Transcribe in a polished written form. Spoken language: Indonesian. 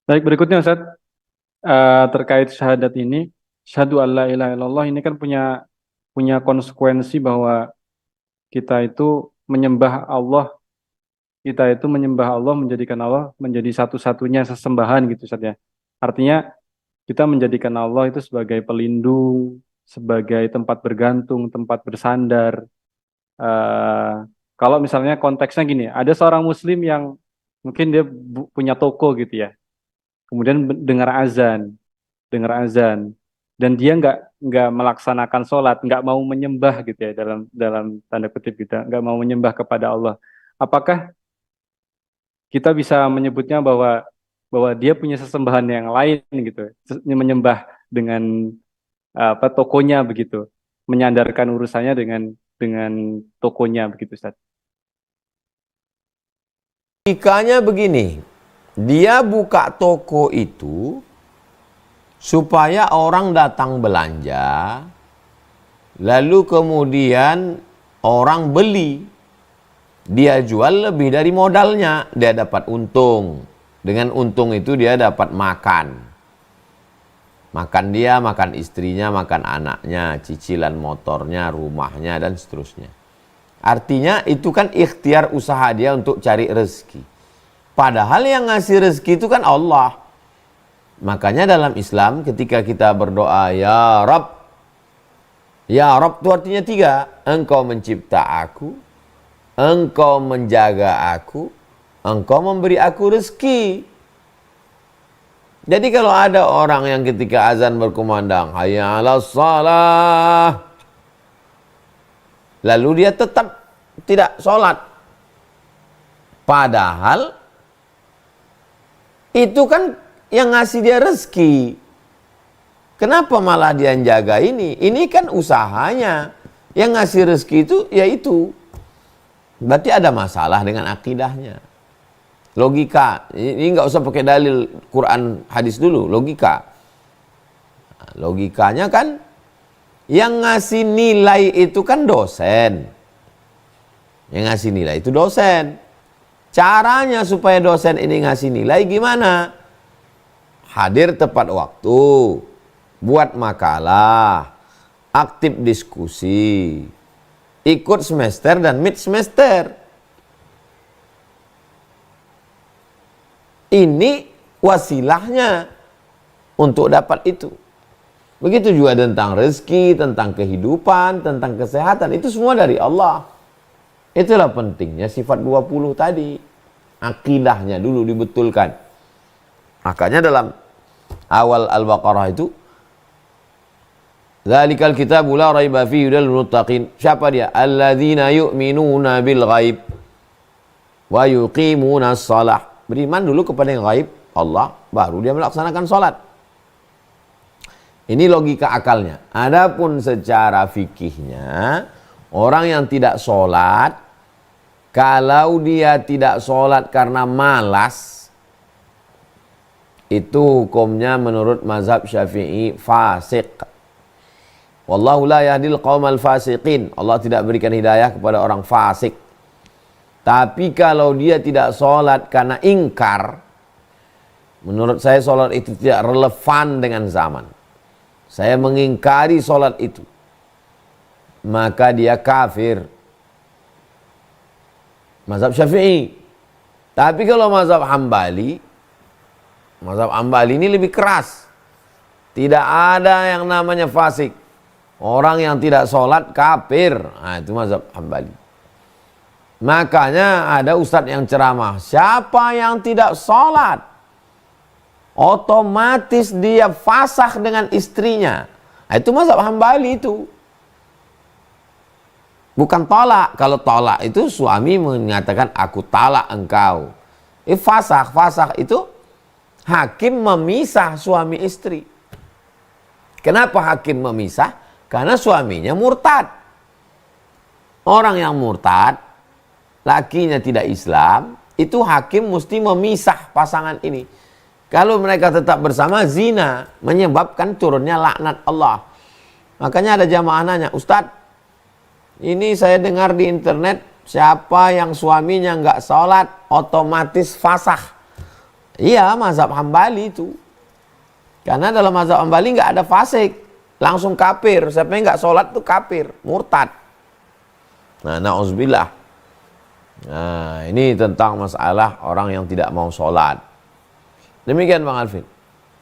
Baik, berikutnya Ustaz, terkait syahadat ini, syahadu alla ilaha illallah ini kan punya punya konsekuensi bahwa kita itu menyembah Allah, kita itu menyembah Allah, menjadikan Allah menjadi satu-satunya sesembahan gitu Ustaz ya. Artinya kita menjadikan Allah itu sebagai pelindung, sebagai tempat bergantung, tempat bersandar. Eh, Kalau misalnya konteksnya gini, ada seorang Muslim yang mungkin dia punya toko gitu ya, kemudian dengar azan, dan dia nggak melaksanakan sholat, nggak mau menyembah gitu ya dalam dalam tanda kutip kita, nggak mau menyembah kepada Allah. Apakah kita bisa menyebutnya bahwa bahwa dia punya sesembahan yang lain gitu, menyembah dengan apa tokonya begitu, menyandarkan urusannya dengan tokonya begitu Ustaz. Logikanya begini, dia buka toko itu supaya orang datang belanja, lalu kemudian orang beli, dia jual lebih dari modalnya, dia dapat untung. Dengan untung itu dia dapat makan. Makan dia, makan istrinya, makan anaknya, cicilan motornya, rumahnya, dan seterusnya. Artinya itu kan ikhtiar usaha dia untuk cari rezeki. Padahal yang ngasih rezeki itu kan Allah. Makanya dalam Islam ketika kita berdoa, Ya Rabb itu artinya tiga. Engkau mencipta aku, Engkau menjaga aku, Engkau memberi aku rezeki. Jadi kalau ada orang yang ketika azan berkumandang, hayya 'alas shalah, lalu dia tetap tidak sholat. Padahal itu kan yang ngasih dia rezeki. Kenapa malah dia yang jaga ini? Ini kan usahanya. Yang ngasih rezeki itu yaitu. Berarti ada masalah dengan akidahnya. Logika. Ini nggak usah pakai dalil Quran hadis dulu. Logika. Logikanya kan yang ngasih nilai itu kan dosen. Yang ngasih nilai itu dosen. Caranya supaya dosen ini ngasih nilai gimana? Hadir tepat waktu, buat makalah, aktif diskusi, ikut semester dan mid semester. Ini wasilahnya untuk dapat itu. Begitu juga tentang rezeki, tentang kehidupan, tentang kesehatan. Itu semua dari Allah. Itulah pentingnya sifat 20 tadi. Akidahnya dulu dibetulkan. Makanya dalam awal Al-Baqarah itu, Dzalikal kitabu la raiba fihi hudal muttaqin. Siapa dia? Alladzina yu'minuna bil ghaib wa yuqimuna shalah. Beriman dulu kepada yang gaib, Allah, baru dia melaksanakan salat. Ini logika akalnya. Adapun secara fikihnya, orang yang tidak sholat, kalau dia tidak sholat karena malas, itu hukumnya menurut mazhab Syafi'i fasik. Wallahu la yahdil qaumal fasiqin. Allah tidak berikan hidayah kepada orang fasik. Tapi kalau dia tidak sholat karena ingkar, menurut saya sholat itu tidak relevan dengan zaman. Saya mengingkari sholat itu, maka dia kafir. Mazhab Syafi'i. Tapi kalau mazhab Hambali ini lebih keras. Tidak ada yang namanya fasik. Orang yang tidak sholat kafir. Nah, itu mazhab Hambali. Makanya ada ustadz yang ceramah, siapa yang tidak sholat, otomatis dia fasakh dengan istrinya. Nah, itu mazhab Hambali itu. Bukan tolak. Kalau tolak itu suami mengatakan aku talak engkau. Fasakh itu hakim memisah suami istri. Kenapa hakim memisah? Karena suaminya murtad. Orang yang murtad, lakinya tidak Islam, itu hakim mesti memisah pasangan ini. Kalau mereka tetap bersama, zina, menyebabkan turunnya laknat Allah. Makanya ada jamaah nanya, Ustadz, ini saya dengar di internet, siapa yang suaminya nggak sholat, otomatis fasakh. Iya, mazhab Hambali itu. Karena dalam mazhab Hambali nggak ada fasik, langsung kafir. Siapa yang nggak sholat itu kafir, murtad. Nah, na'udzubillah. Nah, ini tentang masalah orang yang tidak mau sholat. Demikian Bang Alvin.